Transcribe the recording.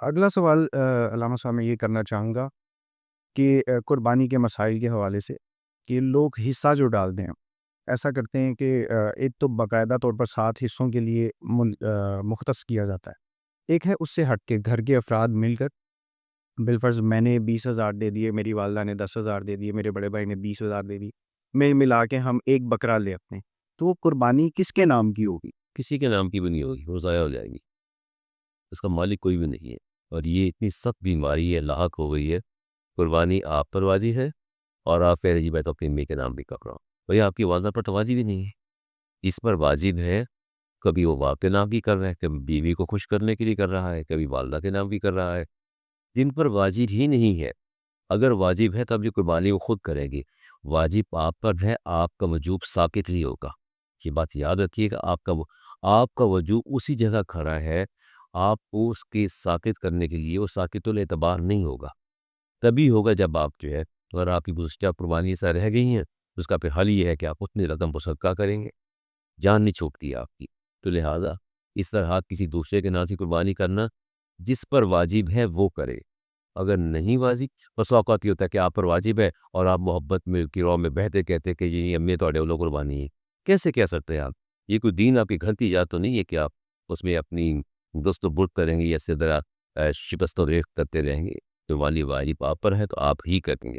اگلا سوال علامہ صاحب میں یہ کرنا چاہوں گا کہ قربانی کے مسائل کے حوالے سے کہ لوگ حصہ جو ڈالتے ہیں ایسا کرتے ہیں کہ ایک تو باقاعدہ طور پر 7 حصوں کے لیے مختص کیا جاتا ہے، ایک ہے اس سے ہٹ کے گھر کے افراد مل کر بالفرض میں نے 20,000 دے دیے، میری والدہ نے 10,000 دے دیے، میرے بڑے بھائی نے 20,000 دے دی، میں ملا کے ہم ایک بکرا لے اپنے، تو وہ قربانی کس کے نام کی ہوگی؟ کسی کے نام کی بھی نہیں ہوگی، وہ ضائع ہو جائے گی، اس کا مالک کوئی بھی نہیں ہے۔ اور یہ اتنی سخت بیماری ہے، لاحق ہو گئی ہے، قربانی آپ پر واجب ہے اور آپ کہہ رہے جی میں تو اپنی امی کے نام بھی کر رہا ہوں، بھئی آپ کی والدہ پر تو واجب ہی نہیں ہے۔ اس پر واجب ہے، کبھی وہ باپ کے نام کی کر رہا ہے، کبھی بیوی کو خوش کرنے کے لیے کر رہا ہے، کبھی والدہ کے نام بھی کر رہا ہے۔ جن پر واجب ہی نہیں ہے، اگر واجب ہے تب یہ قربانی وہ خود کرے گی، واجب آپ پر ہے، آپ کا وجوب ساقط ہی ہوگا۔ یہ بات یاد رکھیے کہ آپ کا وجوب اسی جگہ کھڑا ہے، آپ کو اس کے ساقط کرنے کے لیے وہ ساقط الاعتبار نہیں ہوگا، تبھی ہوگا جب آپ جو ہے اگر آپ کی گزشتہ قربانی ایسا رہ گئی ہیں، اس کا پھر حل یہ ہے کہ آپ اتنی رقم کو صدقہ کریں گے، جان نہیں چھوٹتی آپ کی۔ تو لہٰذا اس طرح کسی دوسرے کے نام کی قربانی کرنا جس پر واجب ہے وہ کرے، اگر نہیں واجب، بس اوقات یہ ہوتا ہے کہ آپ پر واجب ہے اور آپ محبت میں کی رو میں بہتے کہتے کہ یہ امی توڑے وہ قربانی ہے، کیسے کہہ سکتے ہیں آپ؟ یہ کوئی دین آپ کے گھر کی ایجاد تو نہیں ہے کہ آپ اس میں اپنی دوست و برد کریں گے یا اسی طرح شکست و ریخت کرتے رہیں گے۔ تو والی واجب آپ پر ہے تو آپ ہی کریں گے۔